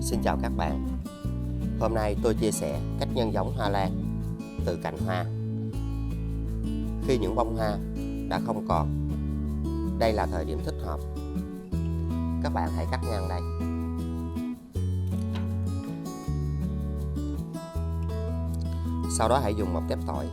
Xin chào các bạn. Hôm nay tôi chia sẻ cách nhân giống hoa lan từ cành hoa. Khi những bông hoa đã không còn, đây là thời điểm thích hợp. Các bạn hãy cắt ngang đây. Sau đó hãy dùng một tép tỏi.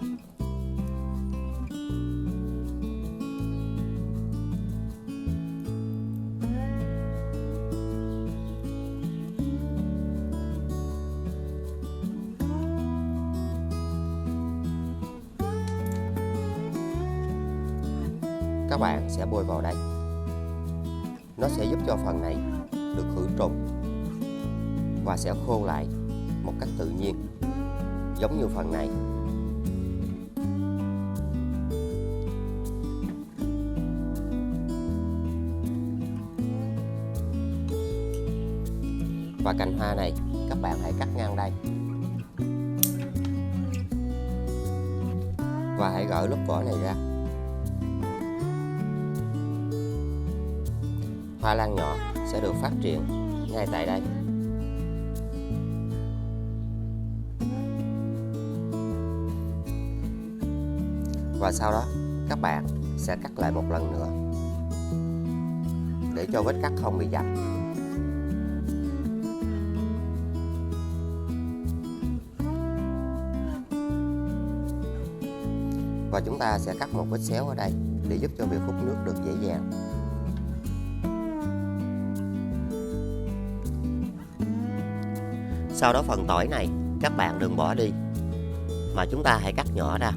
Các bạn sẽ bôi vào đây. Nó sẽ giúp cho phần này được khử trùng và sẽ khô lại một cách tự nhiên, giống như phần này. Và cành hoa này các bạn hãy cắt ngang đây. Và hãy gỡ lớp vỏ này ra. Hoa lan nhỏ sẽ được phát triển ngay tại đây. Và sau đó các bạn sẽ cắt lại một lần nữa để cho vết cắt không bị dập. Và chúng ta sẽ cắt một vết xéo ở đây để giúp cho việc hút nước được dễ dàng. Sau đó phần tỏi này các bạn đừng bỏ đi, mà chúng ta hãy cắt nhỏ ra.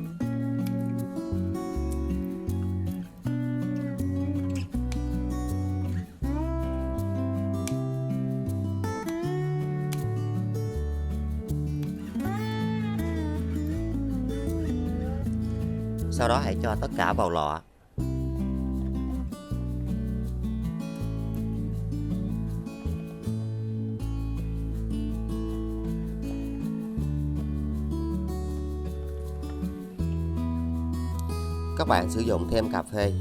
Sau đó hãy cho tất cả vào lọ. Các bạn sử dụng thêm cà phê.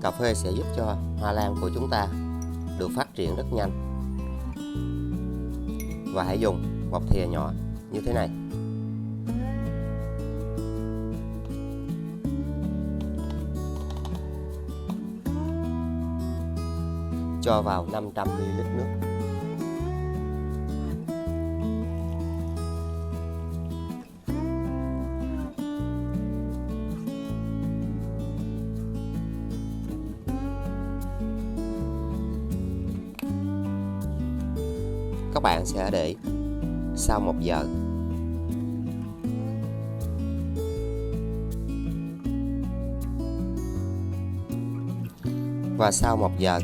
Cà phê sẽ giúp cho hoa lan của chúng ta được phát triển rất nhanh. Và hãy dùng một thìa nhỏ như thế này. Cho vào 500 ml nước. Các bạn sẽ để sau 1 giờ. Và sau 1 giờ,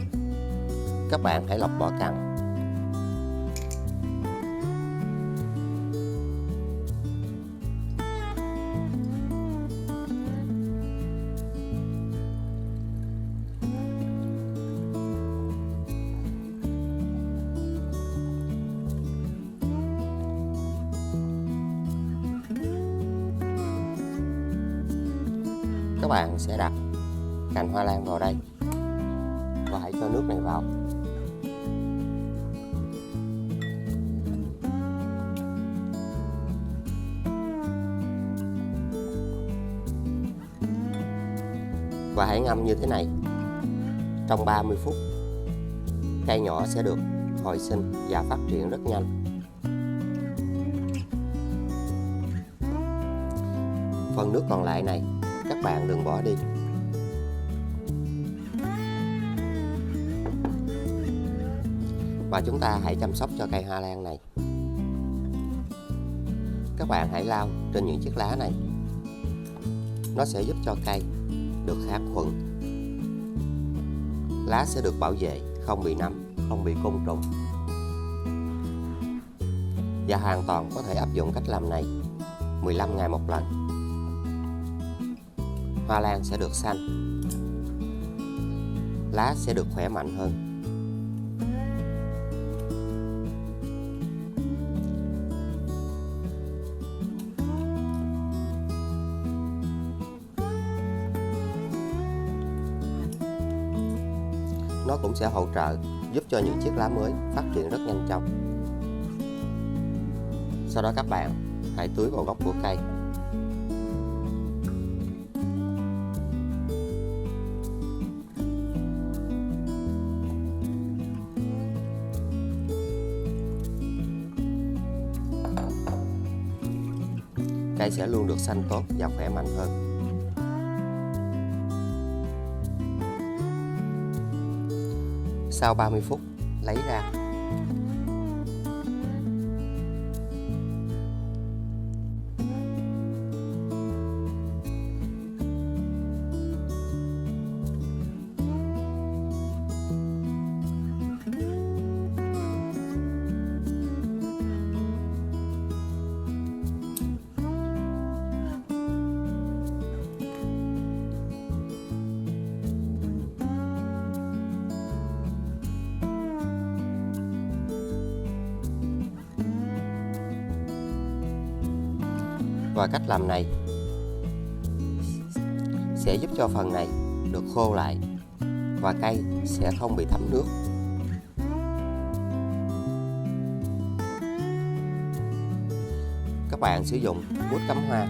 các bạn hãy lọc vỏ cặn. Các bạn sẽ đặt cành hoa lan vào đây và hãy cho nước này vào. Và hãy ngâm như thế này trong 30 phút. Cây nhỏ sẽ được hồi sinh và phát triển rất nhanh. Phần nước còn lại này các bạn đừng bỏ đi. Và chúng ta hãy chăm sóc cho cây hoa lan này. Các bạn hãy lau trên những chiếc lá này. Nó sẽ giúp cho cây được kháng khuẩn. Lá sẽ được bảo vệ, không bị nấm, không bị côn trùng. Và hoàn toàn có thể áp dụng cách làm này 15 ngày một lần. Hoa lan sẽ được xanh. Lá sẽ được khỏe mạnh hơn. Nó cũng sẽ hỗ trợ giúp cho những chiếc lá mới phát triển rất nhanh chóng. Sau đó các bạn hãy tưới vào gốc của cây. Cây sẽ luôn được xanh tốt và khỏe mạnh hơn. Sau 30 phút, lấy ra. Và cách làm này sẽ giúp cho phần này được khô lại và cây sẽ không bị thấm nước. Các bạn sử dụng bút cắm hoa.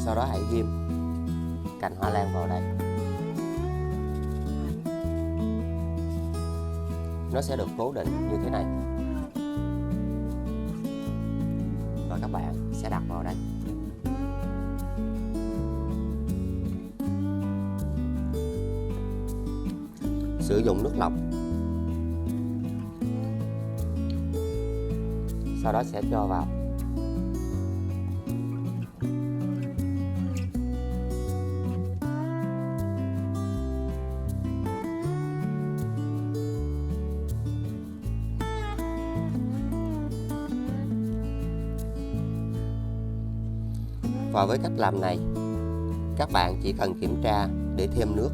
Sau đó hãy ghim cành hoa lan vào đây. Nó sẽ được cố định như thế này. Và các bạn sẽ đặt vào đây. Sử dụng nước lọc. Sau đó sẽ cho vào. Và với cách làm này, các bạn chỉ cần kiểm tra để thêm nước.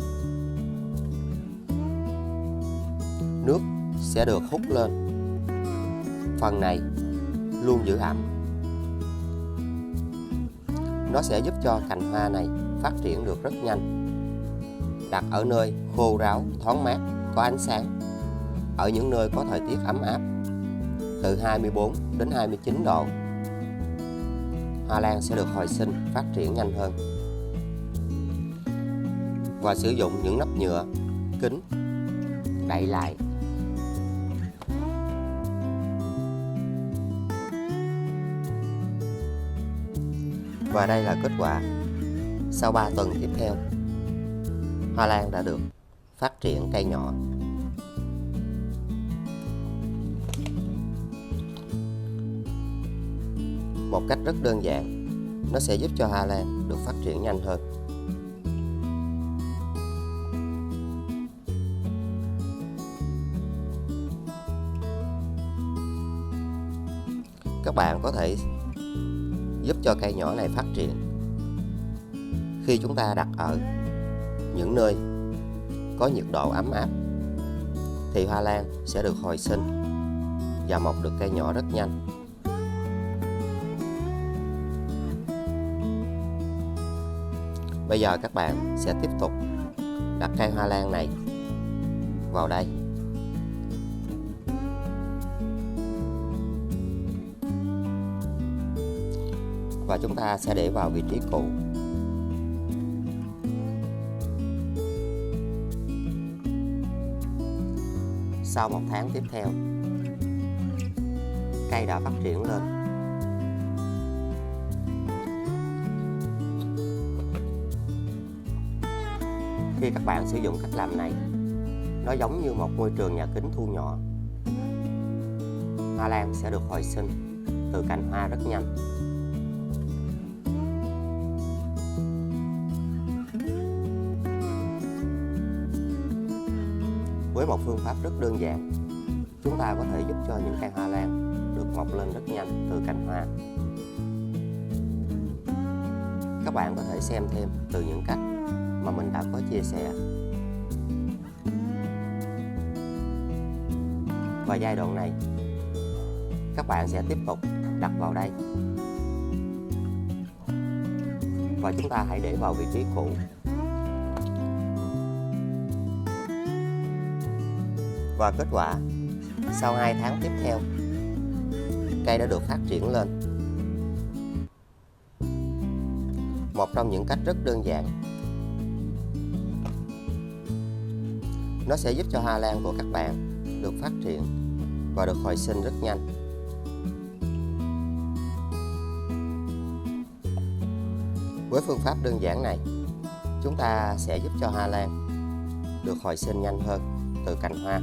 Nước sẽ được hút lên. Phần này luôn giữ ẩm. Nó sẽ giúp cho cành hoa này phát triển được rất nhanh. Đặt ở nơi khô ráo, thoáng mát, có ánh sáng. Ở những nơi có thời tiết ấm áp, từ 24 đến 29 độ. Hoa lan sẽ được hồi sinh, phát triển nhanh hơn. Và sử dụng những nắp nhựa, kính đậy lại. Và đây là kết quả sau 3 tuần tiếp theo. Hoa lan đã được phát triển cây nhỏ. Một cách rất đơn giản, nó sẽ giúp cho hoa lan được phát triển nhanh hơn. Các bạn có thể giúp cho cây nhỏ này phát triển khi chúng ta đặt ở những nơi có nhiệt độ ấm áp, thì hoa lan sẽ được hồi sinh và mọc được cây nhỏ rất nhanh. Bây giờ các bạn sẽ tiếp tục đặt cây hoa lan này vào đây. Và chúng ta sẽ để vào vị trí cũ. Sau 1 tháng tiếp theo, cây đã phát triển lên. Khi các bạn sử dụng cách làm này, nó giống như một môi trường nhà kính thu nhỏ. Hoa lan sẽ được hồi sinh từ cành hoa rất nhanh. Với một phương pháp rất đơn giản, chúng ta có thể giúp cho những cây hoa lan được mọc lên rất nhanh từ cành hoa. Các bạn có thể xem thêm từ những cách mà mình đã có chia sẻ. Và giai đoạn này, các bạn sẽ tiếp tục đặt vào đây. Và chúng ta hãy để vào vị trí cũ. Và kết quả, sau 2 tháng tiếp theo, cây đã được phát triển lên. Một trong những cách rất đơn giản, nó sẽ giúp cho hoa lan của các bạn được phát triển và được hồi sinh rất nhanh. Với phương pháp đơn giản này, chúng ta sẽ giúp cho hoa lan được hồi sinh nhanh hơn từ cành hoa.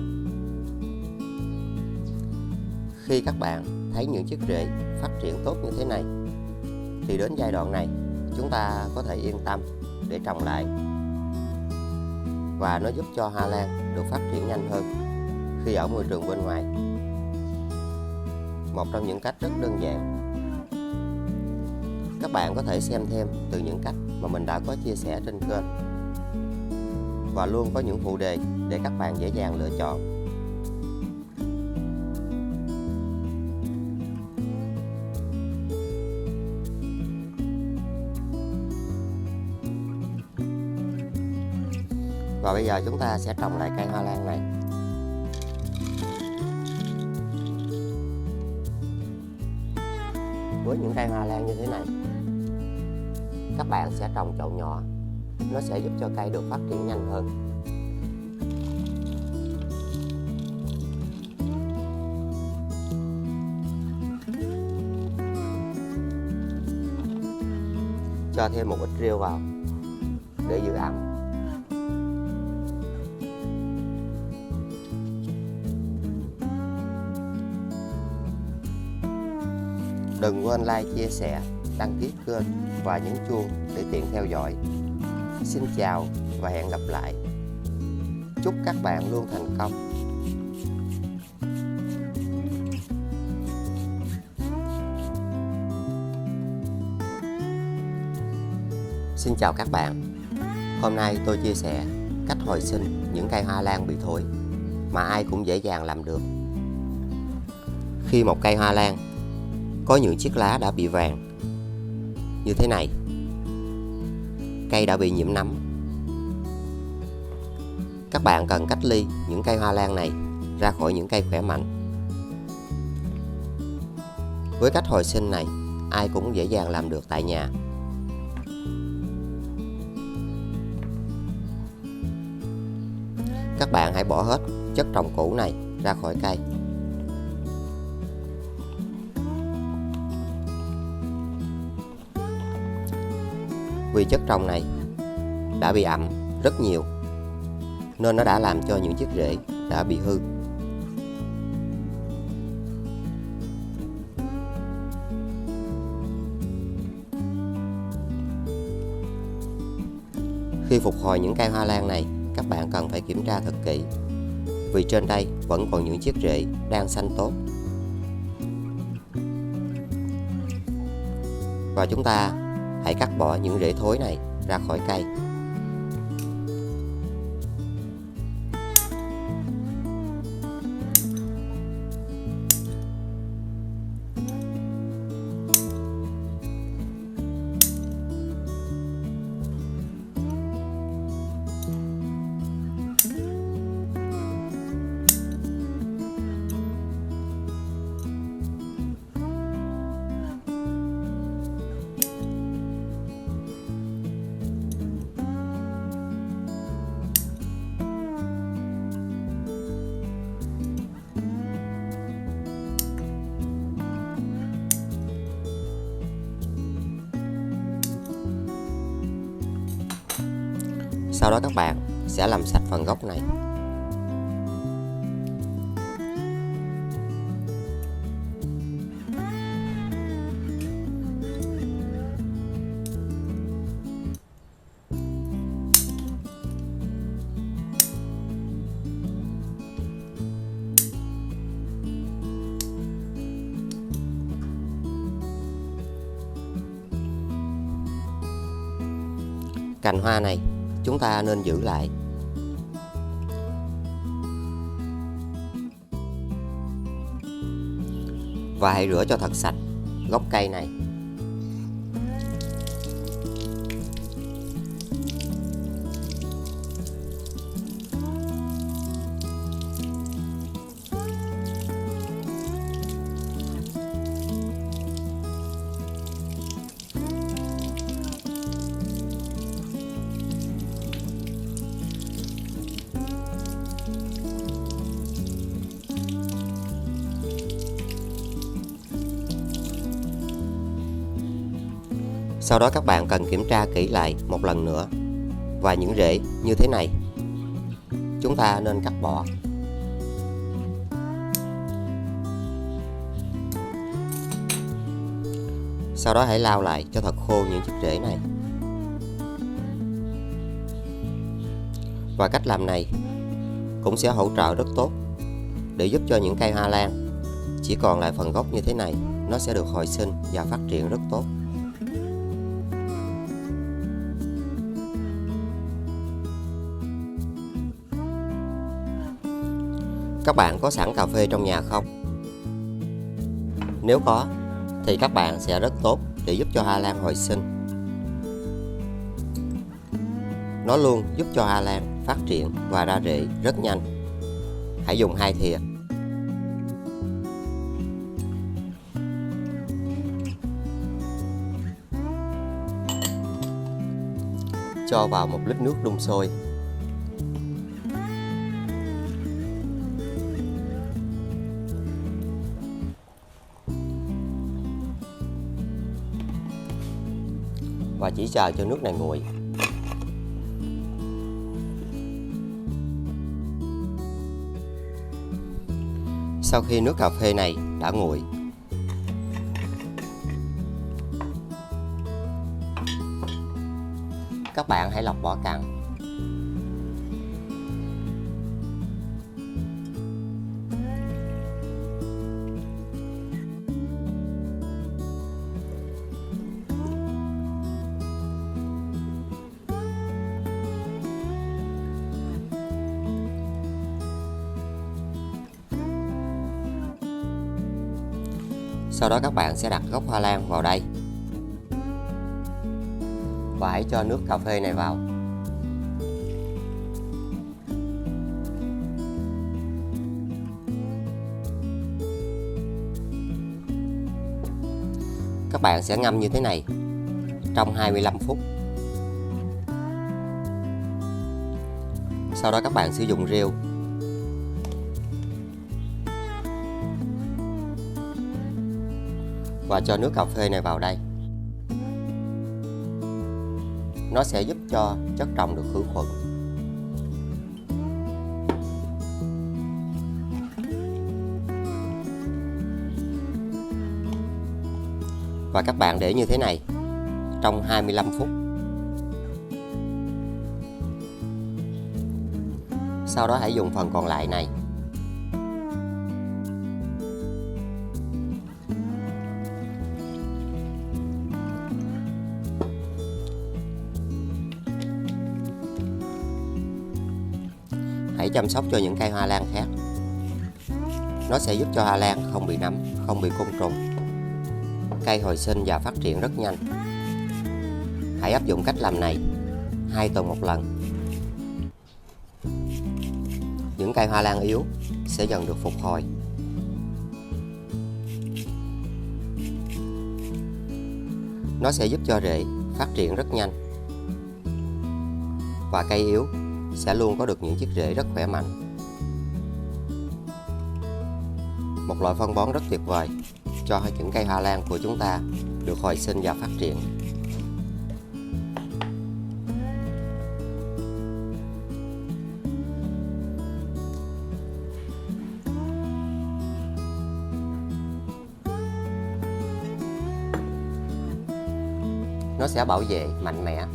Khi các bạn thấy những chiếc rễ phát triển tốt như thế này, thì đến giai đoạn này chúng ta có thể yên tâm để trồng lại. Và nó giúp cho hoa lan được phát triển nhanh hơn khi ở môi trường bên ngoài. Một trong những cách rất đơn giản. Các bạn có thể xem thêm từ những cách mà mình đã có chia sẻ trên kênh. Và luôn có những phụ đề để các bạn dễ dàng lựa chọn. Và bây giờ chúng ta sẽ trồng lại cây hoa lan này. Với những cây hoa lan như thế này, các bạn sẽ trồng chậu nhỏ. Nó sẽ giúp cho cây được phát triển nhanh hơn. Cho thêm một ít rêu vào để giữ ẩm. Đừng quên like, chia sẻ, đăng ký kênh và nhấn chuông để tiện theo dõi. Xin chào và hẹn gặp lại. Chúc các bạn luôn thành công. Xin chào các bạn. Hôm nay tôi chia sẻ cách hồi sinh những cây hoa lan bị thối mà ai cũng dễ dàng làm được. Khi một cây hoa lan có những chiếc lá đã bị vàng như thế này, cây đã bị nhiễm nấm, các bạn cần cách ly những cây hoa lan này ra khỏi những cây khỏe mạnh. Với cách hồi sinh này, ai cũng dễ dàng làm được tại nhà. Các bạn hãy bỏ hết chất trồng cũ này ra khỏi cây. Vì chất trồng này đã bị ẩm rất nhiều nên nó đã làm cho những chiếc rễ đã bị hư. Khi phục hồi những cây hoa lan này, các bạn cần phải kiểm tra thật kỹ, vì trên đây vẫn còn những chiếc rễ đang xanh tốt. Và chúng ta hãy cắt bỏ những rễ thối này ra khỏi cây. Sau đó các bạn sẽ làm sạch phần gốc này. Cành hoa này chúng ta nên giữ lại. Và hãy rửa cho thật sạch gốc cây này. Sau đó các bạn cần kiểm tra kỹ lại một lần nữa. Và những rễ như thế này chúng ta nên cắt bỏ. Sau đó hãy lau lại cho thật khô những chiếc rễ này. Và cách làm này cũng sẽ hỗ trợ rất tốt để giúp cho những cây hoa lan chỉ còn lại phần gốc như thế này, nó sẽ được hồi sinh và phát triển rất tốt. Các bạn có sẵn cà phê trong nhà không? Nếu có thì các bạn sẽ rất tốt để giúp cho hoa lan hồi sinh. Nó luôn giúp cho hoa lan phát triển và ra rễ rất nhanh. Hãy dùng 2 thìa. Cho vào 1 lít nước đun sôi. Và chỉ chờ cho nước này nguội. Sau khi nước cà phê này đã nguội, các bạn hãy lọc vỏ cặn. Sau đó các bạn sẽ đặt gốc hoa lan vào đây. Và hãy cho nước cà phê này vào. Các bạn sẽ ngâm như thế này trong 25 phút. Sau đó các bạn sử dụng rêu. Và cho nước cà phê này vào đây. Nó sẽ giúp cho chất trồng được khử khuẩn. Và các bạn để như thế này trong 25 phút. Sau đó hãy dùng phần còn lại này hãy chăm sóc cho những cây hoa lan khác. Nó sẽ giúp cho hoa lan không bị nấm, không bị côn trùng. Cây hồi sinh và phát triển rất nhanh. Hãy áp dụng cách làm này 2 tuần một lần. Những cây hoa lan yếu sẽ dần được phục hồi. Nó sẽ giúp cho rễ phát triển rất nhanh. Và cây yếu sẽ luôn có được những chiếc rễ rất khỏe mạnh. Một loại phân bón rất tuyệt vời cho những cây hoa lan của chúng ta được hồi sinh và phát triển. Nó sẽ bảo vệ mạnh mẽ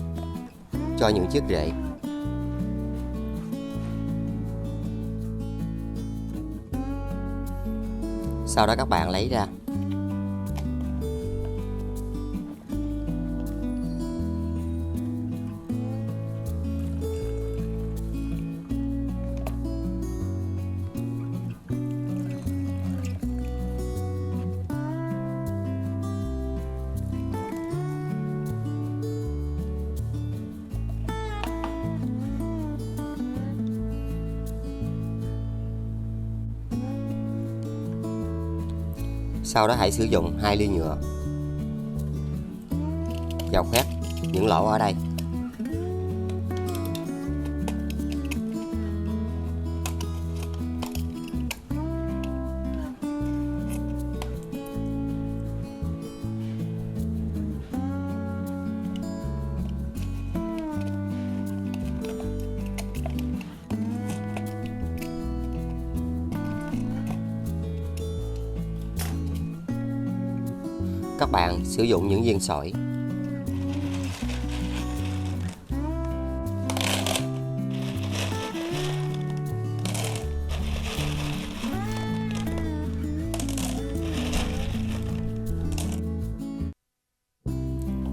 cho những chiếc rễ. Sau đó các bạn lấy ra. Sau đó hãy sử dụng 2 ly nhựa, dao khoét những lỗ ở đây. Các bạn sử dụng những viên sỏi.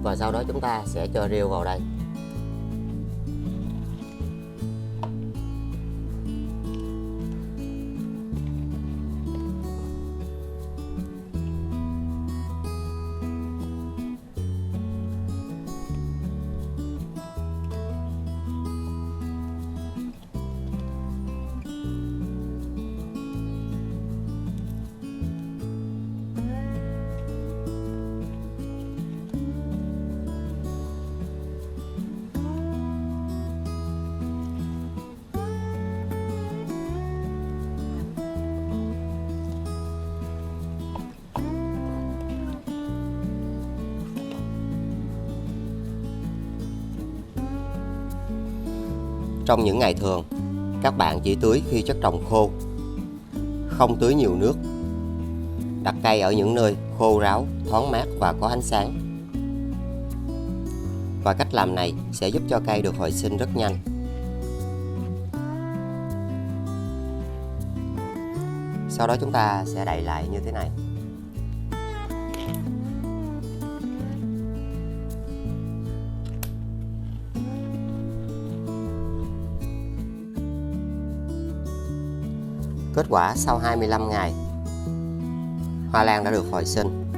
Và sau đó chúng ta sẽ cho rêu vào đây. Trong những ngày thường, các bạn chỉ tưới khi chất trồng khô, không tưới nhiều nước. Đặt cây ở những nơi khô ráo, thoáng mát và có ánh sáng. Và cách làm này sẽ giúp cho cây được hồi sinh rất nhanh. Sau đó chúng ta sẽ đậy lại như thế này. Kết quả sau 25 ngày, hoa lan đã được hồi sinh.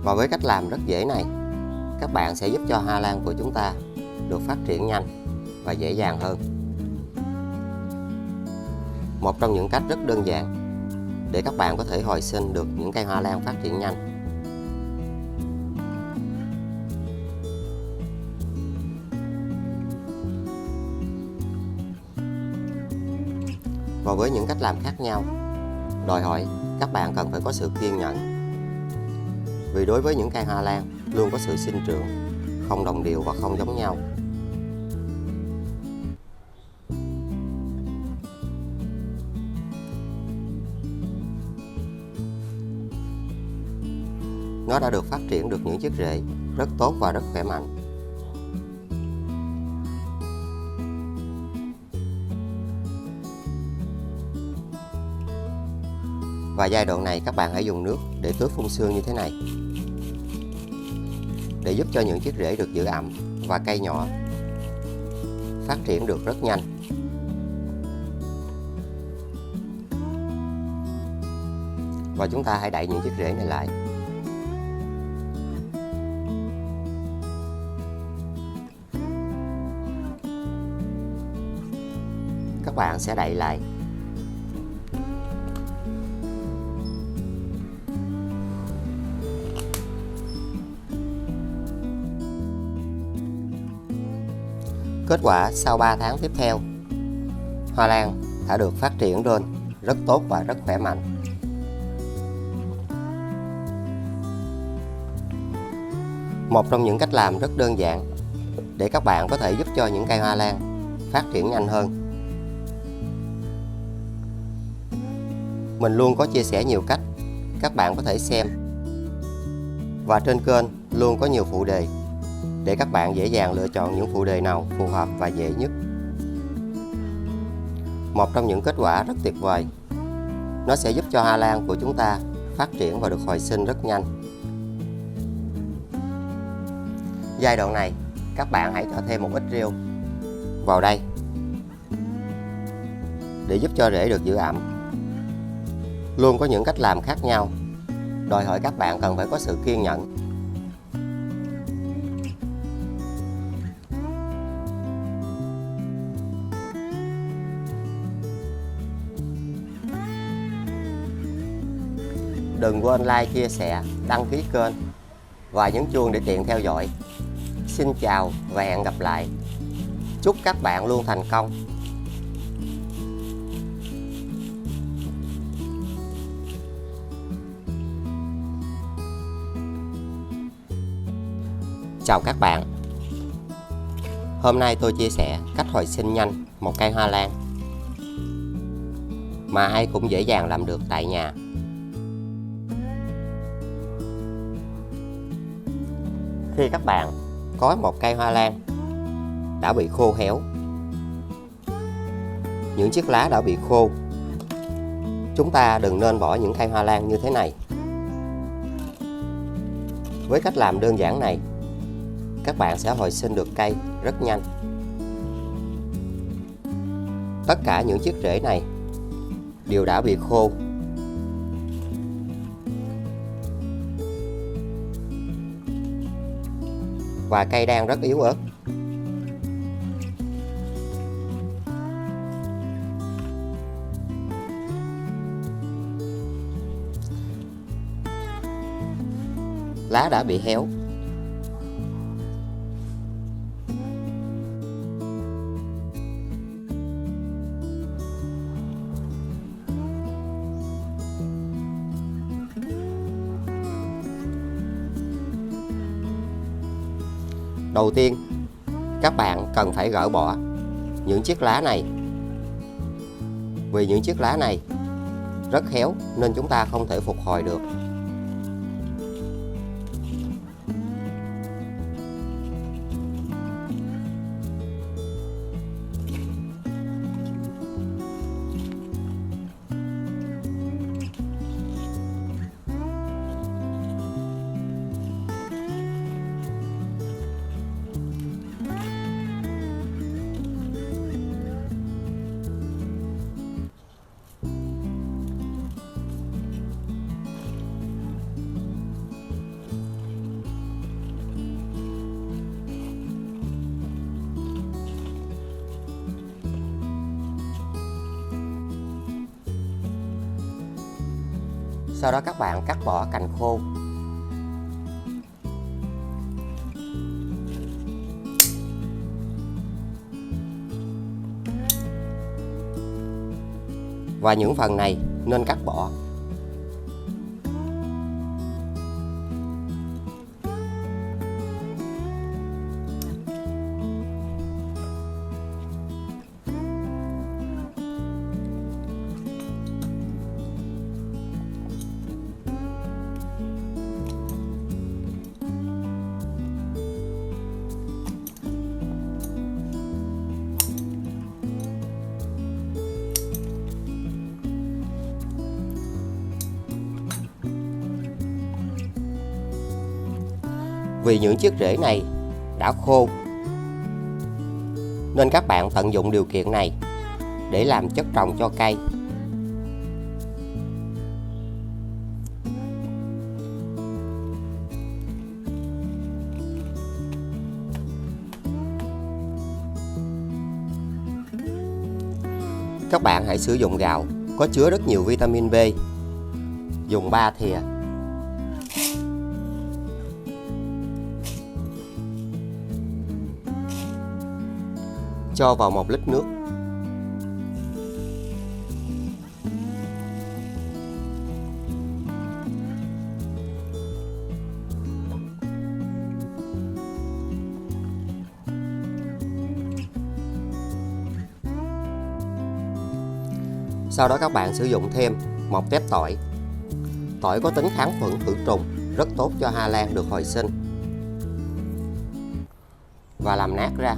Và với cách làm rất dễ này, các bạn sẽ giúp cho hoa lan của chúng ta được phát triển nhanh và dễ dàng hơn. Một trong những cách rất đơn giản để các bạn có thể hồi sinh được những cây hoa lan phát triển nhanh. Và với những cách làm khác nhau, đòi hỏi các bạn cần phải có sự kiên nhẫn. Vì đối với những cây hoa lan luôn có sự sinh trưởng không đồng đều và không giống nhau. Nó đã được phát triển được những chiếc rễ rất tốt và rất khỏe mạnh. Và giai đoạn này các bạn hãy dùng nước để tưới phun sương như thế này, để giúp cho những chiếc rễ được giữ ẩm và cây nhỏ phát triển được rất nhanh. Và chúng ta hãy đậy những chiếc rễ này lại. Các bạn sẽ đậy lại. Kết quả sau 3 tháng tiếp theo, hoa lan đã được phát triển lên rất tốt và rất khỏe mạnh. Một trong những cách làm rất đơn giản để các bạn có thể giúp cho những cây hoa lan phát triển nhanh hơn. Mình luôn có chia sẻ nhiều cách, các bạn có thể xem. Và trên kênh luôn có nhiều phụ đề để các bạn dễ dàng lựa chọn những phụ đề nào phù hợp và dễ nhất. Một trong những kết quả rất tuyệt vời, nó sẽ giúp cho hoa lan của chúng ta phát triển và được hồi sinh rất nhanh. Giai đoạn này, các bạn hãy cho thêm một ít rêu vào đây để giúp cho rễ được giữ ẩm. Luôn có những cách làm khác nhau, đòi hỏi các bạn cần phải có sự kiên nhẫn. đừng quên like, chia sẻ, đăng ký kênh và nhấn chuông để tiện theo dõi. Xin chào và hẹn gặp lại. Chúc các bạn luôn thành công. Chào các bạn. Hôm nay tôi chia sẻ cách hồi sinh nhanh một cây hoa lan mà ai cũng dễ dàng làm được tại nhà. Khi các bạn có một cây hoa lan đã bị khô héo, những chiếc lá đã bị khô, chúng ta đừng nên bỏ những cây hoa lan như thế này. Với cách làm đơn giản này, các bạn sẽ hồi sinh được cây rất nhanh. Tất cả những chiếc rễ này đều đã bị khô. Và cây đang rất yếu ớt. Lá đã bị héo. Đầu tiên, các bạn cần phải gỡ bỏ những chiếc lá này. Vì những chiếc lá này rất héo nên chúng ta không thể phục hồi được. Sau đó các bạn cắt bỏ cành khô. Và những phần này nên cắt bỏ. Vì những chiếc rễ này đã khô nên các bạn tận dụng điều kiện này để làm chất trồng cho cây. Các bạn hãy sử dụng gạo có chứa rất nhiều vitamin B. Dùng 3 thìa. Cho vào 1 lít nước. Sau đó các bạn sử dụng thêm 1 tép tỏi. Tỏi có tính kháng khuẩn khử trùng, rất tốt cho hoa lan được hồi sinh. Và làm nát ra.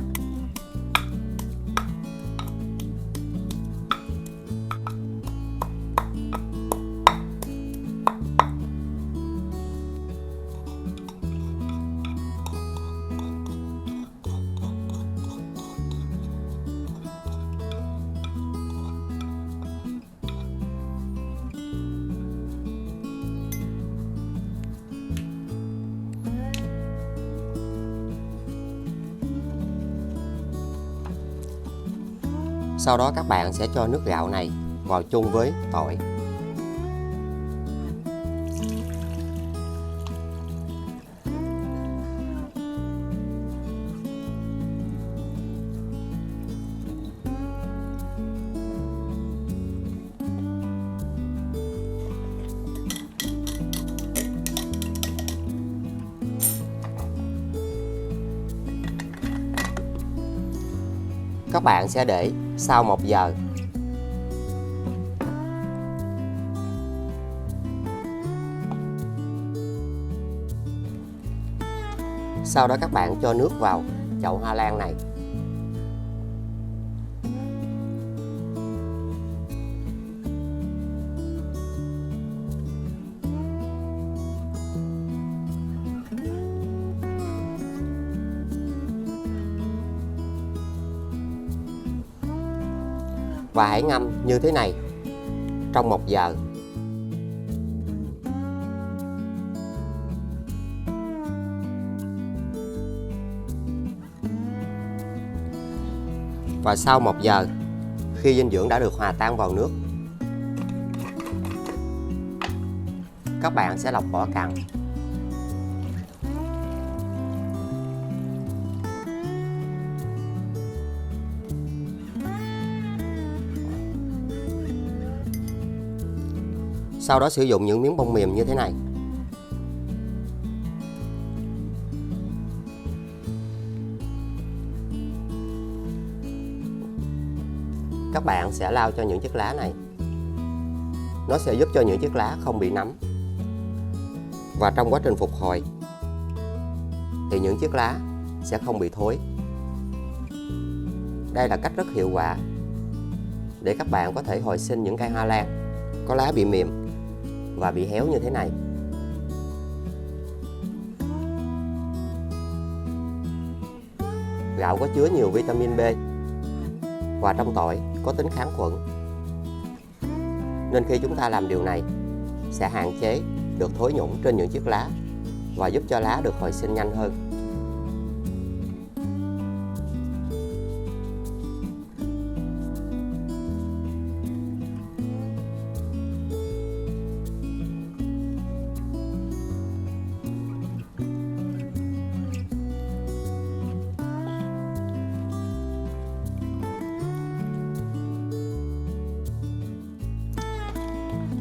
Sau đó các bạn sẽ cho nước gạo này vào chung với tỏi. Các bạn sẽ để sau 1 giờ. Sau đó các bạn cho nước vào chậu hoa lan này. Và hãy ngâm như thế này trong 1 giờ. Và sau 1 giờ, khi dinh dưỡng đã được hòa tan vào nước, các bạn sẽ lọc vỏ cặn. Sau đó sử dụng những miếng bông mềm như thế này. Các bạn sẽ lau cho những chiếc lá này. Nó sẽ giúp cho những chiếc lá không bị nấm. Và trong quá trình phục hồi thì những chiếc lá sẽ không bị thối. Đây là cách rất hiệu quả để các bạn có thể hồi sinh những cây hoa lan có lá bị mềm và bị héo như thế này. Gạo có chứa nhiều vitamin B và trong tỏi có tính kháng khuẩn. Nên khi chúng ta làm điều này sẽ hạn chế được thối nhũng trên những chiếc lá và giúp cho lá được hồi sinh nhanh hơn.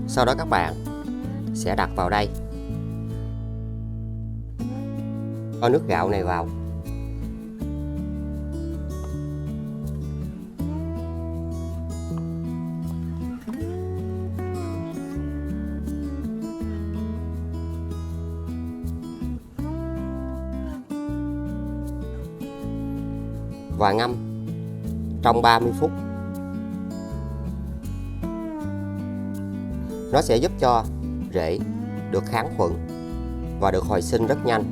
Sau đó các bạn sẽ đặt vào đây. Cho nước gạo này vào. Và ngâm trong 30 phút. Nó sẽ giúp cho rễ được kháng khuẩn và được hồi sinh rất nhanh.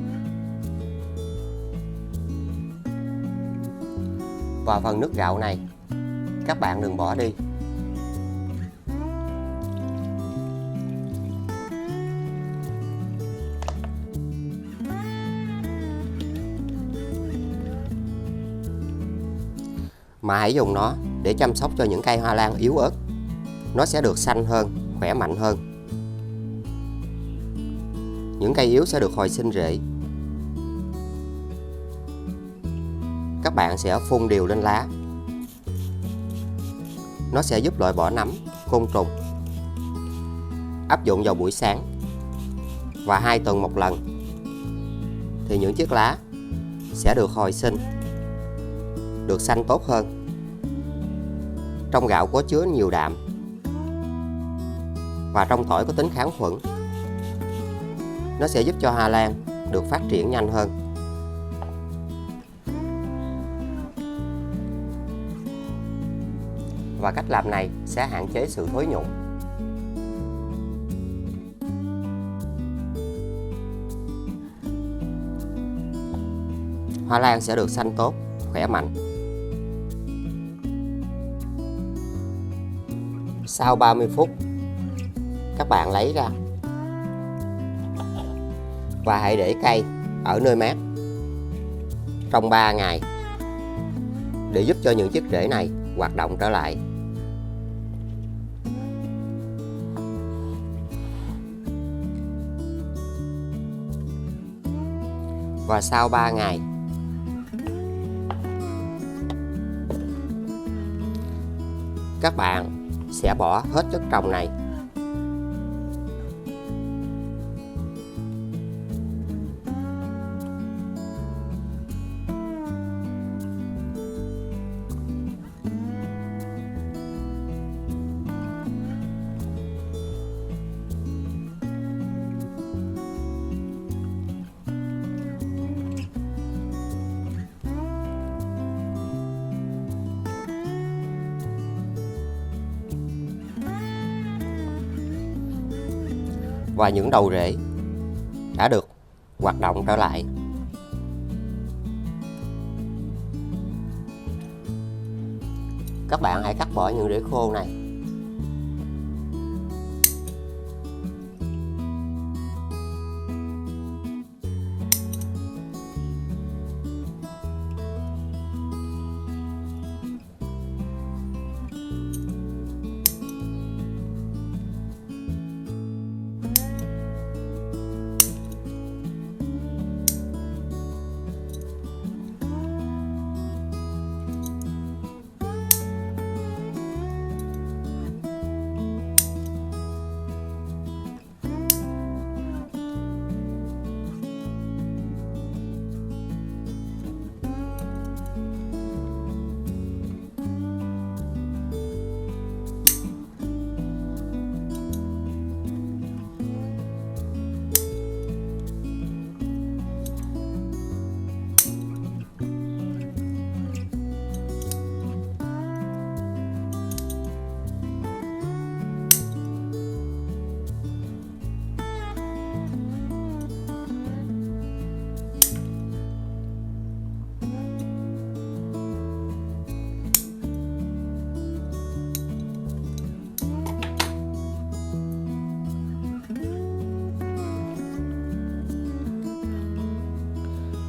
Và phần nước gạo này các bạn đừng bỏ đi. Mà hãy dùng nó để chăm sóc cho những cây hoa lan yếu ớt. Nó sẽ được xanh hơn, khỏe mạnh hơn. Những cây yếu sẽ được hồi sinh rễ. Các bạn sẽ phun đều lên lá. Nó sẽ giúp loại bỏ nấm, côn trùng. Áp dụng vào buổi sáng và 2 tuần một lần thì những chiếc lá sẽ được hồi sinh, được xanh tốt hơn. Trong gạo có chứa nhiều đạm và trong tỏi có tính kháng khuẩn. Nó sẽ giúp cho hoa lan được phát triển nhanh hơn. Và cách làm này sẽ hạn chế sự thối nhũng. Hoa lan sẽ được xanh tốt, khỏe mạnh. Sau 30 phút, các bạn lấy ra và hãy để cây ở nơi mát trong 3 ngày để giúp cho những chiếc rễ này hoạt động trở lại. Và sau 3 ngày, các bạn sẽ bỏ hết chất trồng này. và những đầu rễ đã được hoạt động trở lại. Các bạn hãy cắt bỏ những rễ khô này.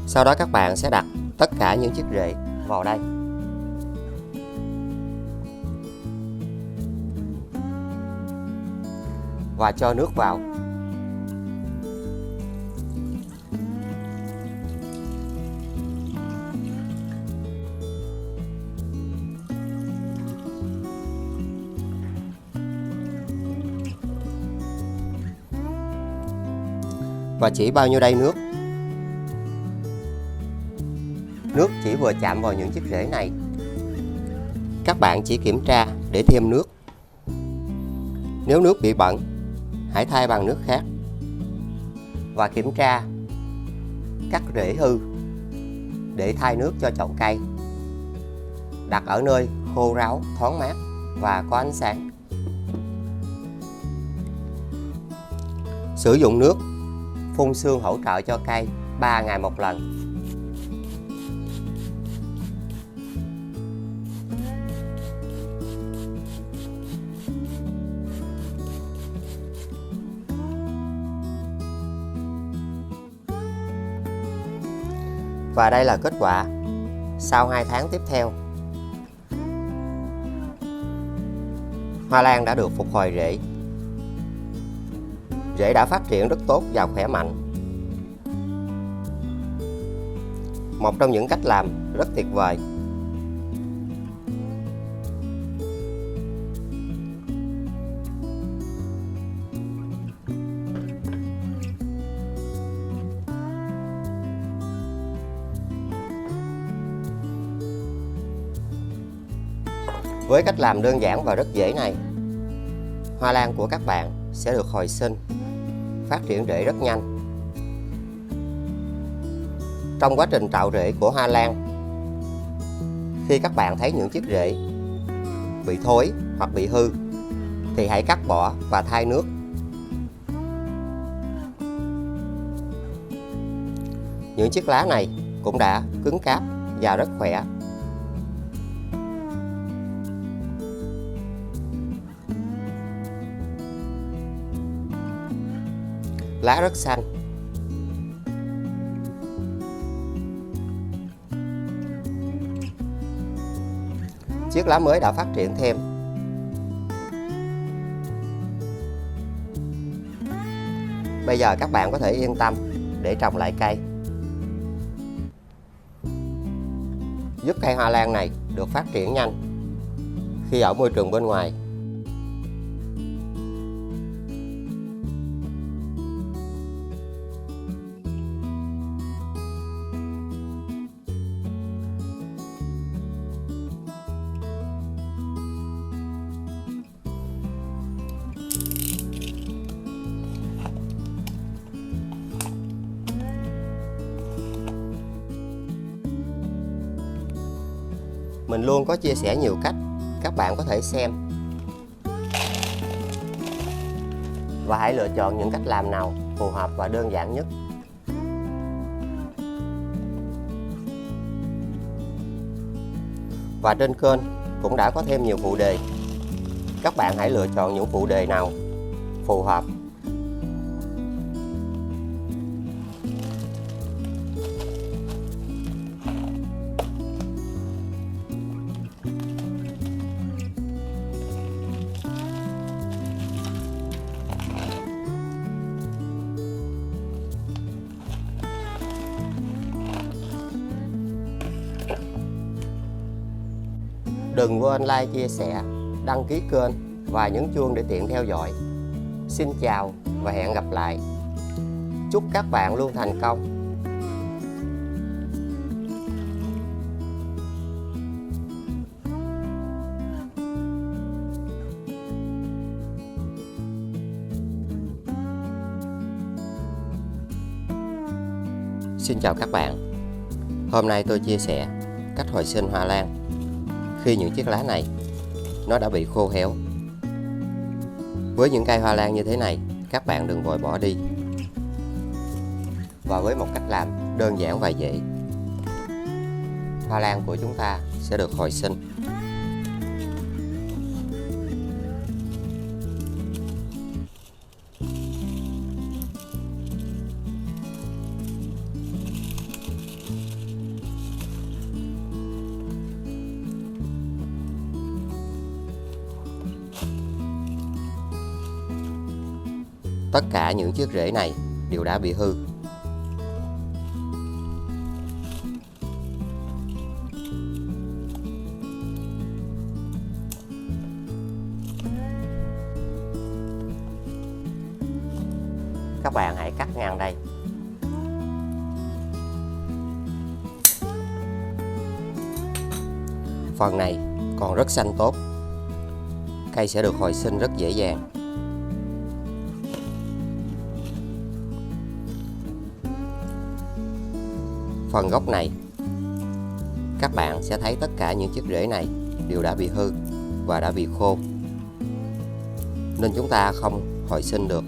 Sau đó các bạn sẽ đặt tất cả những chiếc rễ vào đây. Và cho nước vào. Và chỉ bao nhiêu đây nước. Nước chỉ vừa chạm vào những chiếc rễ này. Các bạn chỉ kiểm tra để thêm nước. Nếu nước bị bẩn, hãy thay bằng nước khác. Và kiểm tra các rễ hư để thay nước cho chậu cây. Đặt ở nơi khô ráo, thoáng mát và có ánh sáng. Sử dụng nước phun sương hỗ trợ cho cây 3 ngày một lần. Và đây là kết quả sau 2 tháng tiếp theo. Hoa lan đã được phục hồi rễ. Rễ đã phát triển rất tốt và khỏe mạnh. Một trong những cách làm rất tuyệt vời. Với cách làm đơn giản và rất dễ này, hoa lan của các bạn sẽ được hồi sinh, phát triển rễ rất nhanh. Trong quá trình tạo rễ của hoa lan, khi các bạn thấy những chiếc rễ bị thối hoặc bị hư thì hãy cắt bỏ và thay nước. Những chiếc lá này cũng đã cứng cáp và rất khỏe. Lá rất xanh. Chiếc lá mới đã phát triển thêm. Bây giờ các bạn có thể yên tâm để trồng lại cây. Giúp cây hoa lan này được phát triển nhanh khi ở môi trường bên ngoài. Mình luôn có chia sẻ nhiều cách, các bạn có thể xem. và hãy lựa chọn những cách làm nào phù hợp và đơn giản nhất. Và trên kênh cũng đã có thêm nhiều phụ đề. Các bạn hãy lựa chọn những phụ đề nào phù hợp. Đừng quên like, chia sẻ, đăng ký kênh và nhấn chuông để tiện theo dõi. Xin chào và hẹn gặp lại. Chúc các bạn luôn thành công. Xin chào các bạn. Hôm nay tôi chia sẻ cách hồi sinh hoa lan khi những chiếc lá này nó đã bị khô héo. Với những cây hoa lan như thế này, các bạn đừng vội bỏ đi. Và với một cách làm đơn giản và dễ, hoa lan của chúng ta sẽ được hồi sinh. Tất cả những chiếc rễ này đều đã bị hư. Các bạn hãy cắt ngang đây. Phần này còn rất xanh tốt. Cây sẽ được hồi sinh rất dễ dàng. Phần gốc này, các bạn sẽ thấy tất cả những chiếc rễ này đều đã bị hư và đã bị khô, nên chúng ta không hồi sinh được.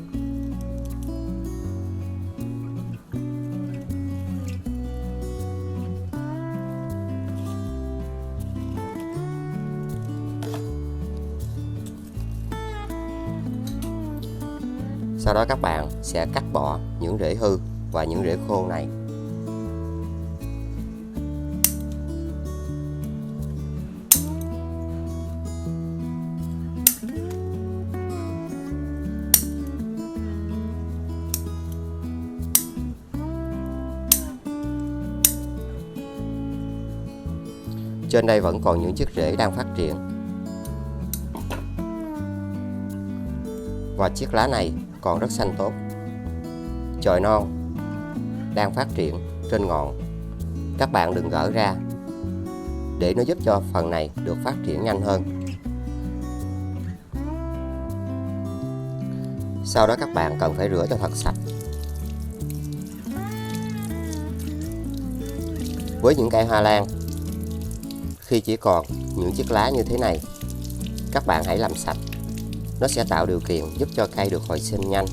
Sau đó các bạn sẽ cắt bỏ những rễ hư và những rễ khô này. Trên đây vẫn còn những chiếc rễ đang phát triển. Và chiếc lá này còn rất xanh tốt. Chồi non đang phát triển trên ngọn. Các bạn đừng gỡ ra để nó giúp cho phần này được phát triển nhanh hơn. Sau đó các bạn cần phải rửa cho thật sạch. Với những cây hoa lan, khi chỉ còn những chiếc lá như thế này, các bạn hãy làm sạch. Nó sẽ tạo điều kiện giúp cho cây được hồi sinh nhanh.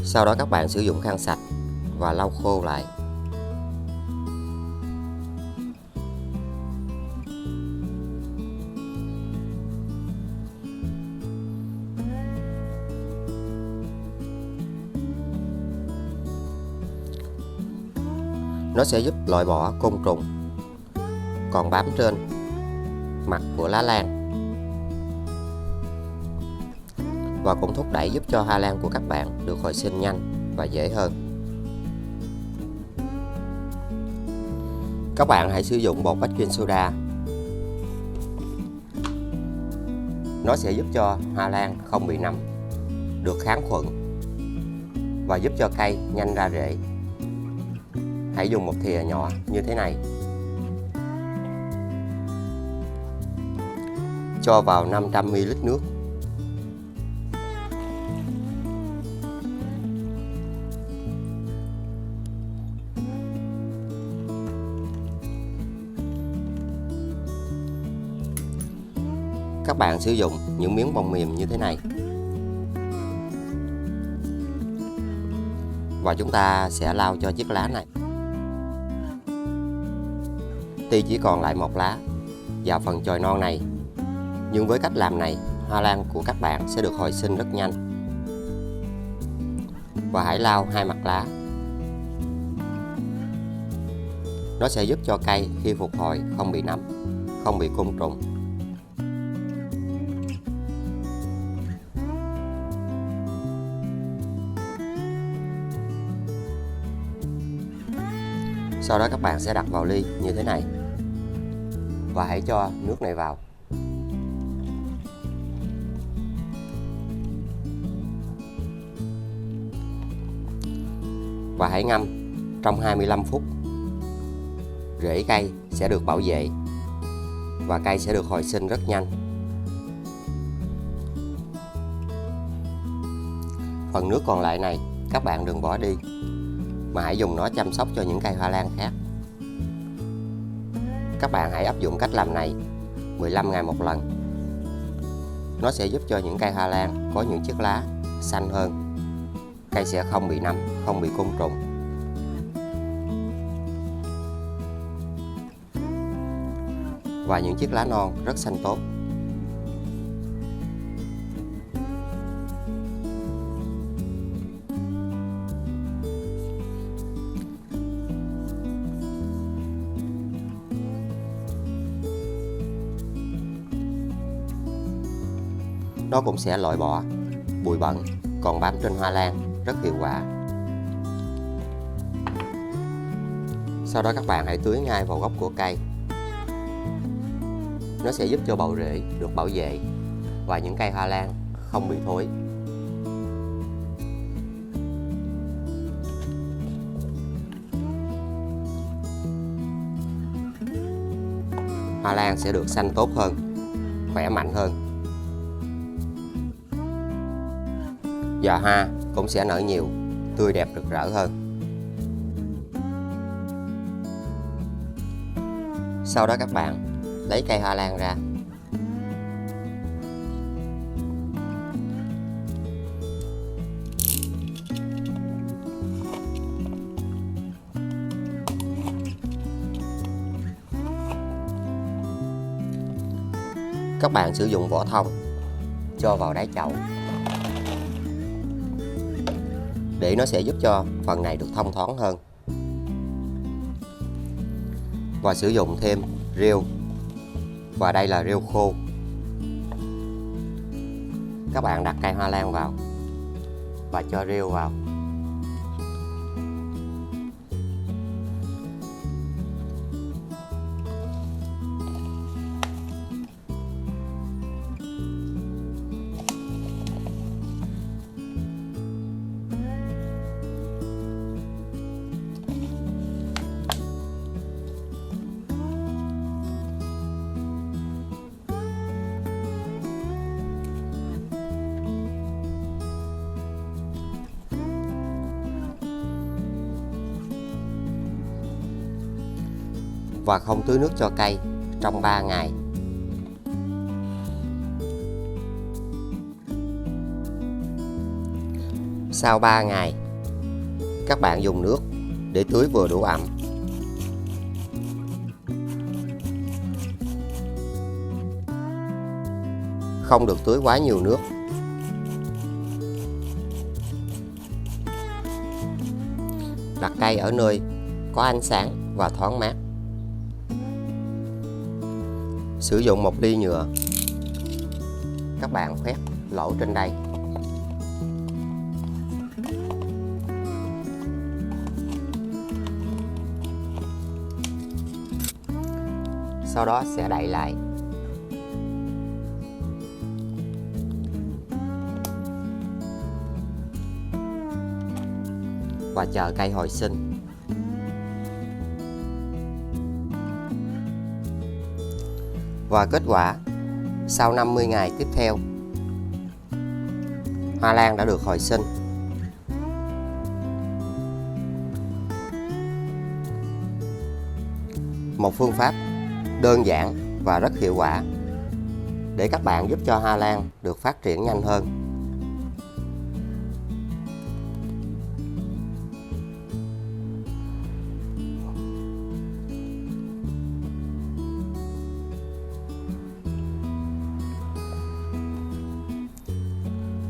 Sau đó các bạn sử dụng khăn sạch và lau khô lại. Nó sẽ giúp loại bỏ côn trùng còn bám trên mặt của lá lan và cũng thúc đẩy giúp cho hoa lan của các bạn được hồi sinh nhanh và dễ hơn. Các bạn hãy sử dụng bột baking soda. Nó sẽ giúp cho hoa lan không bị nấm, được kháng khuẩn và giúp cho cây nhanh ra rễ. Hãy dùng một thìa nhỏ như thế này, cho vào 500 ml nước. Các bạn sử dụng những miếng bông mềm như thế này và chúng ta sẽ lau cho chiếc lá này. Tuy chỉ còn lại một lá vào phần chồi non này, nhưng với cách làm này, hoa lan của các bạn sẽ được hồi sinh rất nhanh. Và hãy lau hai mặt lá. Nó sẽ giúp cho cây khi phục hồi không bị nấm, không bị côn trùng. Sau đó các bạn sẽ đặt vào ly như thế này và hãy cho nước này vào. Và hãy ngâm trong 25 phút. Rễ cây sẽ được bảo vệ và cây sẽ được hồi sinh rất nhanh. Phần nước còn lại này các bạn đừng bỏ đi, mà hãy dùng nó chăm sóc cho những cây hoa lan khác. Các bạn hãy áp dụng cách làm này 15 ngày một lần. Nó sẽ giúp cho những cây hoa lan có những chiếc lá xanh hơn. Cây sẽ không bị nấm, không bị côn trùng. Và những chiếc lá non rất xanh tốt. Nó cũng sẽ loại bỏ bụi bẩn còn bám trên hoa lan rất hiệu quả. Sau đó các bạn hãy tưới ngay vào gốc của cây. Nó sẽ giúp cho bầu rễ được bảo vệ và những cây hoa lan không bị thối. Hoa lan sẽ được xanh tốt hơn, khỏe mạnh hơn. Và hoa cũng sẽ nở nhiều, tươi đẹp rực rỡ hơn. Sau đó các bạn lấy cây hoa lan ra. Các bạn sử dụng vỏ thông cho vào đáy chậu để nó sẽ giúp cho phần này được thông thoáng hơn. Và sử dụng thêm rêu, và đây là rêu khô. Các bạn đặt cây hoa lan vào và cho rêu vào. Và không tưới nước cho cây trong 3 ngày. Sau 3 ngày, các bạn dùng nước để tưới vừa đủ ẩm. Không được tưới quá nhiều nước. Đặt cây ở nơi có ánh sáng và thoáng mát. Sử dụng một ly nhựa. Các bạn khoét lỗ trên đây. Sau đó sẽ đậy lại. Và chờ cây hồi sinh. Và kết quả, sau 50 ngày tiếp theo, hoa lan đã được hồi sinh. Một phương pháp đơn giản và rất hiệu quả. để các bạn giúp cho hoa lan được phát triển nhanh hơn.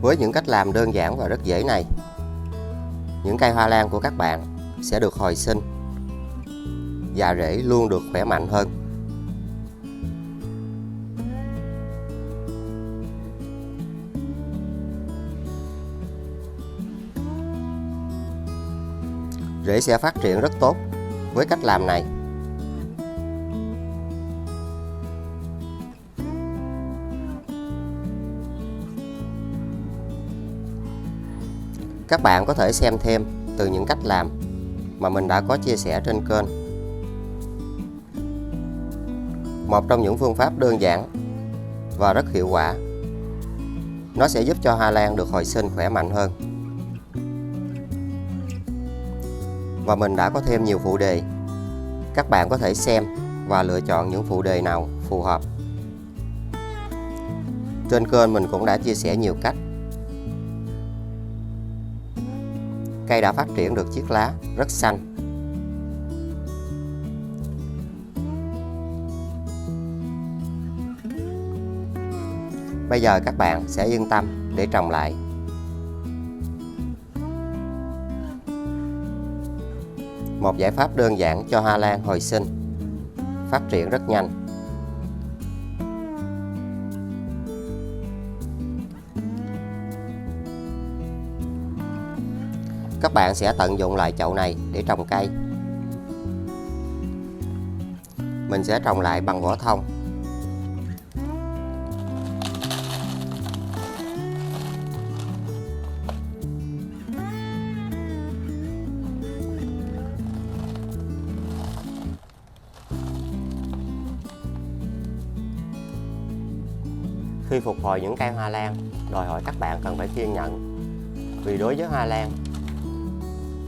Với những cách làm đơn giản và rất dễ này, những cây hoa lan của các bạn sẽ được hồi sinh và rễ luôn được khỏe mạnh hơn. Rễ sẽ phát triển rất tốt với cách làm này. Các bạn có thể xem thêm từ những cách làm mà mình đã có chia sẻ trên kênh. Một trong những phương pháp đơn giản và rất hiệu quả. Nó sẽ giúp cho hoa lan được hồi sinh khỏe mạnh hơn. Và mình đã có thêm nhiều phụ đề. Các bạn có thể xem và lựa chọn những phụ đề nào phù hợp. Trên kênh mình cũng đã chia sẻ nhiều cách. Cây đã phát triển được chiếc lá rất xanh. Bây giờ các bạn sẽ yên tâm để trồng lại. Một giải pháp đơn giản cho hoa lan hồi sinh, phát triển rất nhanh. Các bạn sẽ tận dụng lại chậu này để trồng cây. Mình sẽ trồng lại bằng vỏ thông. Khi phục hồi những cây hoa lan, đòi hỏi các bạn cần phải kiên nhẫn. Vì đối với hoa lan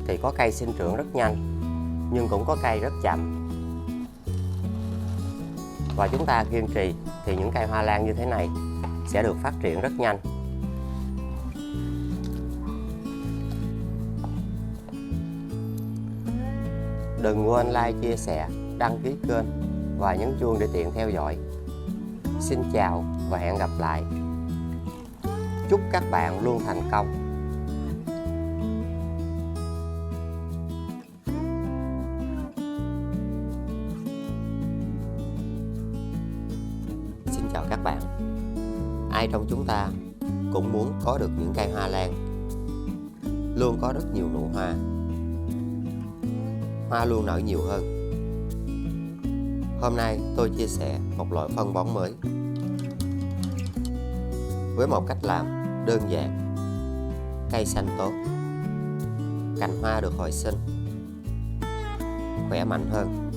thì có cây sinh trưởng rất nhanh, nhưng cũng có cây rất chậm. Và chúng ta kiên trì thì những cây hoa lan như thế này sẽ được phát triển rất nhanh. Đừng quên like, chia sẻ, đăng ký kênh và nhấn chuông để tiện theo dõi. Xin chào và hẹn gặp lại. Chúc các bạn luôn thành công. Xin chào các bạn. Ai trong chúng ta cũng muốn có được những cây hoa lan luôn có rất nhiều nụ hoa. Hoa luôn nở nhiều hơn. Hôm nay tôi chia sẻ một loại phân bón mới với một cách làm đơn giản. Cây xanh tốt, cành hoa được hồi sinh, khỏe mạnh hơn.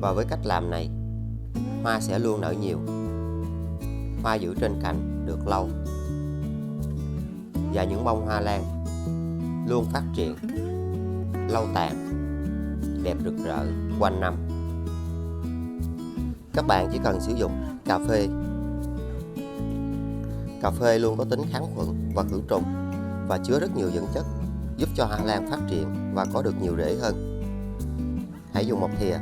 Và với cách làm này, hoa sẽ luôn nở nhiều, hoa giữ trên cành được lâu, và những bông hoa lan luôn phát triển lâu tàn, đẹp rực rỡ quanh năm. Các bạn chỉ cần sử dụng cà phê. Cà phê luôn có tính kháng khuẩn và khử trùng và chứa rất nhiều dưỡng chất, giúp cho hoa lan phát triển và có được nhiều rễ hơn. Hãy dùng một thìa.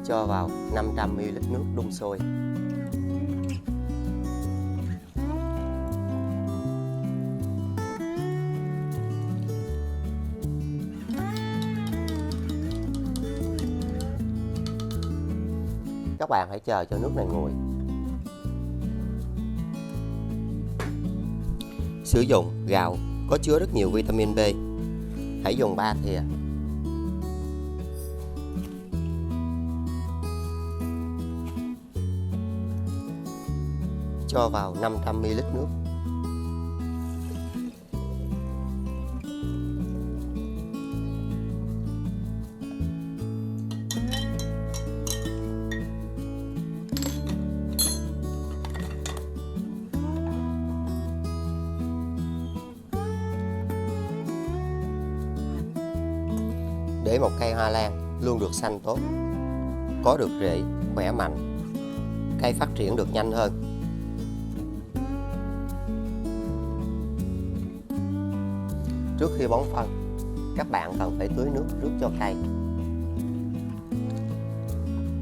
Cho vào 500ml nước đun sôi. Các bạn hãy chờ cho nước này nguội. Sử dụng gạo có chứa rất nhiều vitamin B. Hãy dùng 3 thìa. Cho vào 500ml nước. Để để một cây hoa lan luôn được xanh tốt, có được rễ khỏe mạnh, cây phát triển được nhanh hơn. Trước khi bón phân, các bạn cần phải tưới nước trước cho cây.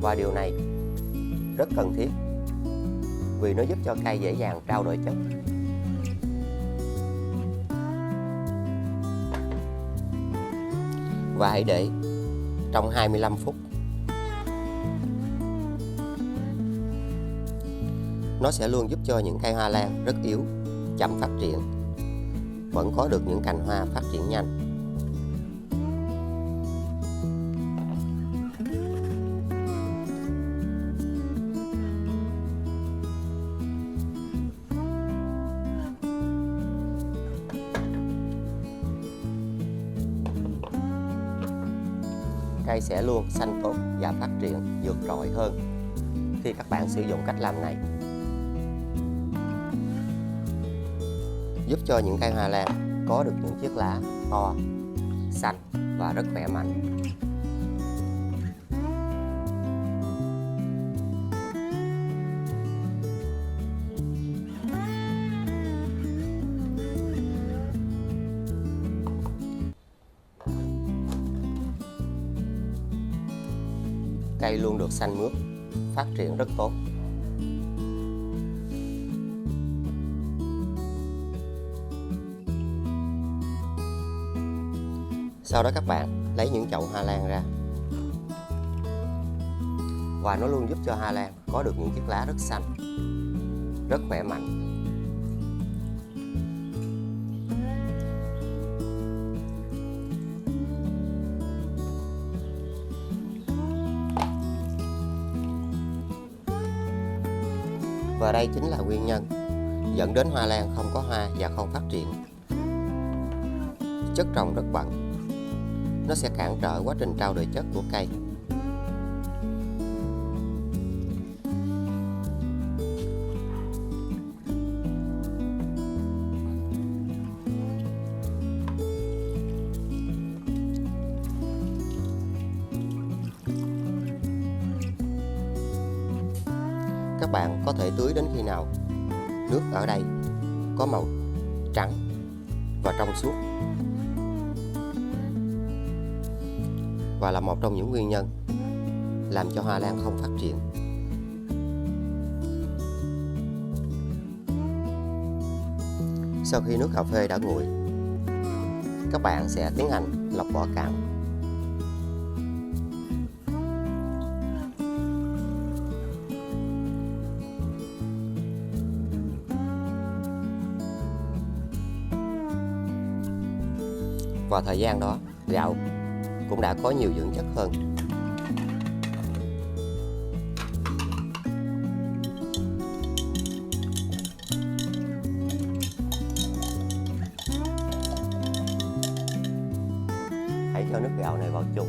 Và điều này rất cần thiết vì nó giúp cho cây dễ dàng trao đổi chất. Và hãy để trong 25 phút. Nó sẽ luôn giúp cho những cây hoa lan rất yếu, chậm phát triển vẫn có được những cành hoa phát triển nhanh. Cây sẽ luôn xanh tốt và phát triển vượt trội hơn khi các bạn sử dụng cách làm này, giúp cho những cây hoa lan có được những chiếc lá to, xanh và rất khỏe mạnh. Cây luôn được xanh mướt, phát triển rất tốt. Sau đó các bạn lấy những chậu hoa lan ra, và nó luôn giúp cho hoa lan có được những chiếc lá rất xanh, rất khỏe mạnh. Và đây chính là nguyên nhân dẫn đến hoa lan không có hoa và không phát triển. Chất trồng rất bẩn, nó sẽ cản trở quá trình trao đổi chất của cây. Các bạn có thể tưới đến khi nào nước ở đây có màu trắng và trong suốt, và là một trong những nguyên nhân làm cho hoa lan không phát triển. Sau khi nước cà phê đã nguội, các bạn sẽ tiến hành lọc vỏ cạn. Vào thời gian đó, gạo cũng đã có nhiều dưỡng chất hơn. Hãy cho nước gạo này vào chung.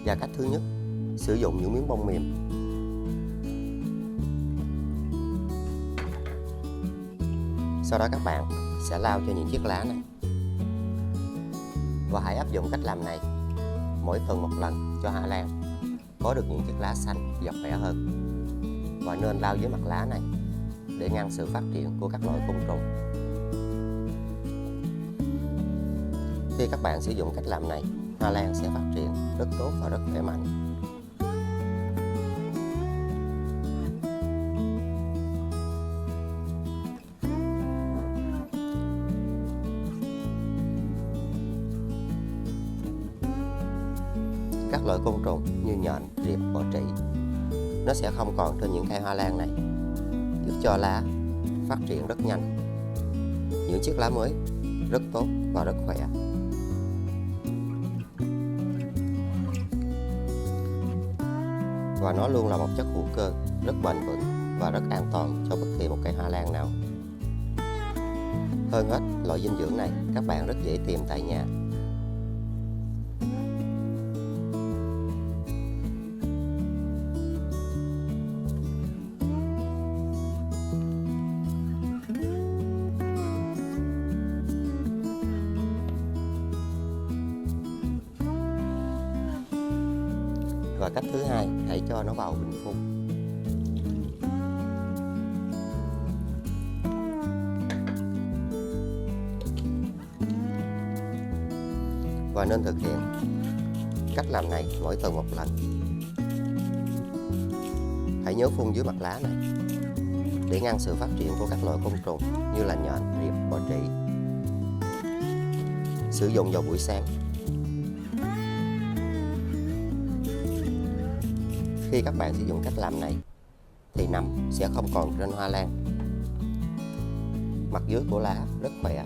Và cách thứ nhất, sử dụng những miếng bông mềm. Sau đó các bạn sẽ lau cho những chiếc lá này. Và hãy áp dụng cách làm này mỗi tuần một lần cho hoa lan có được những chiếc lá xanh và khỏe hơn. Và nên lau dưới mặt lá này để ngăn sự phát triển của các loại côn trùng. Khi các bạn sử dụng cách làm này, hoa lan sẽ phát triển rất tốt và rất khỏe mạnh. Các loại côn trùng như nhện, riệp, bọ trĩ nó sẽ không còn trên những cây hoa lan này, giúp cho lá phát triển rất nhanh. Những chiếc lá mới rất tốt và rất khỏe. Và nó luôn là một chất hữu cơ rất bền vững và rất an toàn cho bất kỳ một cây hoa lan nào. Hơn hết, loại dinh dưỡng này các bạn rất dễ tìm tại nhà. cách thứ hai, hãy cho nó vào bình phun. Và nên thực hiện cách làm này mỗi tuần một lần. Hãy nhớ phun dưới mặt lá này để ngăn sự phát triển của các loại côn trùng như là nhện, riệp, bọ trĩ. Sử dụng vào buổi sáng. Khi các bạn sử dụng cách làm này thì nấm sẽ không còn trên hoa lan. Mặt dưới của lá rất khỏe.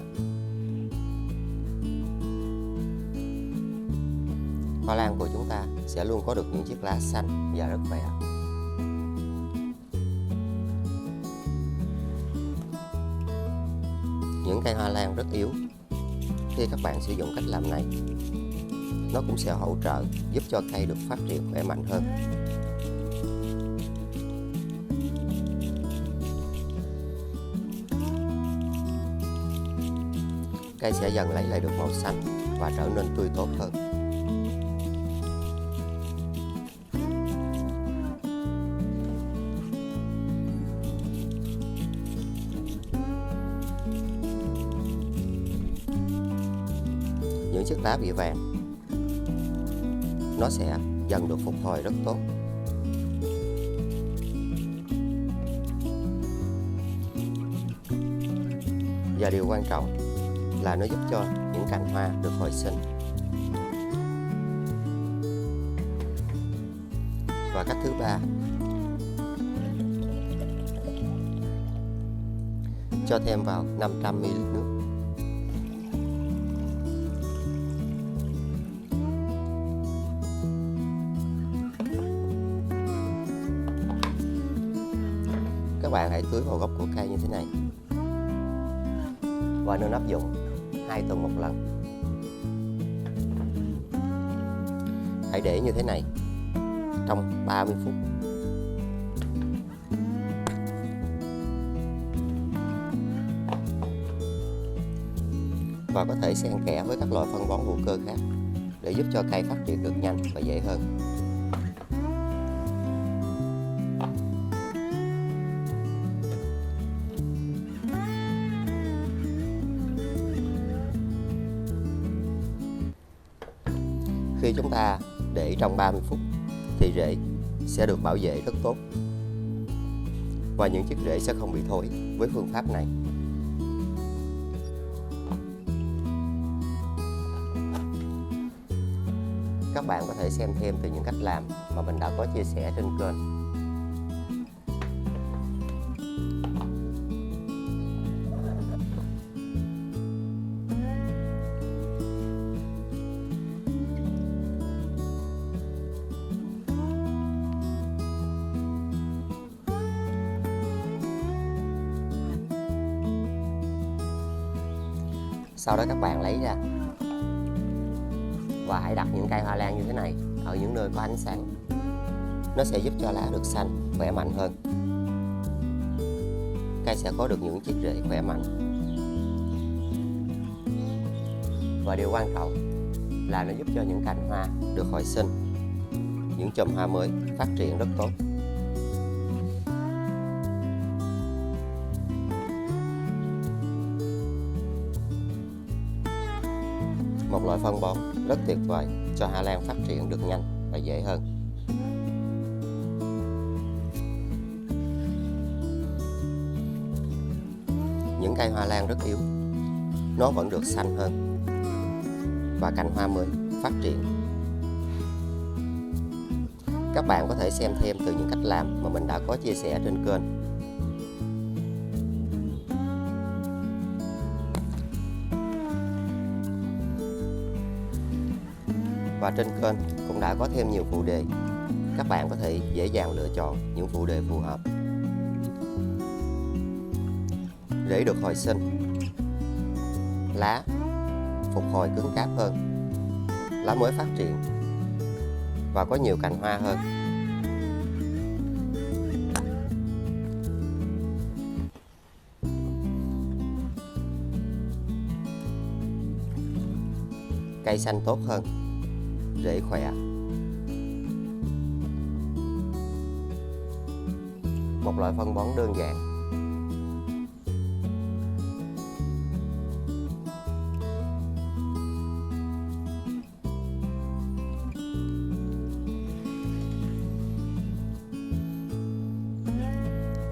Hoa lan của chúng ta sẽ luôn có được những chiếc lá xanh và rất khỏe. Những cây hoa lan rất yếu. Khi các bạn sử dụng cách làm này, nó cũng sẽ hỗ trợ giúp cho cây được phát triển khỏe mạnh hơn. Cây sẽ dần lấy lại được màu xanh và trở nên tươi tốt hơn. Những chiếc lá bị vàng nó sẽ dần được phục hồi rất tốt. Và điều quan trọng là nó giúp cho những cành hoa được hồi sinh. Và cách thứ ba, cho thêm vào 500 ml nước. Các bạn hãy tưới vào gốc của cây như thế này và nên áp dụng 2 tuần một lần. Hãy để như thế này trong 30 phút. Và có thể xen kẽ với các loại phân bón hữu cơ khác để giúp cho cây phát triển được nhanh và dễ hơn. Khi chúng ta để trong 30 phút thì rễ sẽ được bảo vệ rất tốt và những chiếc rễ sẽ không bị thối với phương pháp này. Các bạn có thể xem thêm từ những cách làm mà mình đã có chia sẻ trên kênh. Sau đó các bạn lấy ra và hãy đặt những cây hoa lan như thế này ở những nơi có ánh sáng. Nó sẽ giúp cho lá được xanh, khỏe mạnh hơn. Cây sẽ có được những chiếc rễ khỏe mạnh. Và điều quan trọng là nó giúp cho những cành hoa được hồi sinh, những chùm hoa mới phát triển rất tốt. Một loại phân bón rất tuyệt vời cho hoa lan phát triển được nhanh và dễ hơn. Những cây hoa lan rất yếu, nó vẫn được xanh hơn và cành hoa mới phát triển. Các bạn có thể xem thêm từ những cách làm mà mình đã có chia sẻ trên kênh. Và trên kênh cũng đã có thêm nhiều phụ đề. Các bạn có thể dễ dàng lựa chọn những phụ đề phù hợp. Rễ được hồi sinh, lá phục hồi cứng cáp hơn, lá mới phát triển và có nhiều cành hoa hơn. Cây xanh tốt hơn, rễ khỏe. một loại phân bón đơn giản.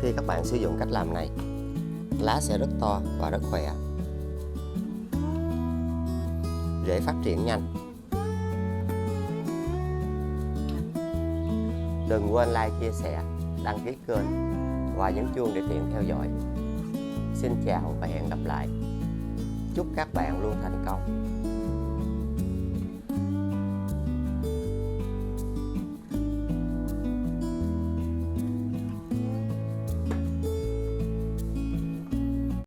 Khi các bạn sử dụng cách làm này, lá sẽ rất to và rất khỏe, rễ phát triển nhanh. Đừng quên like, chia sẻ, đăng ký kênh và nhấn chuông để tiện theo dõi. Xin chào và hẹn gặp lại. Chúc các bạn luôn thành công.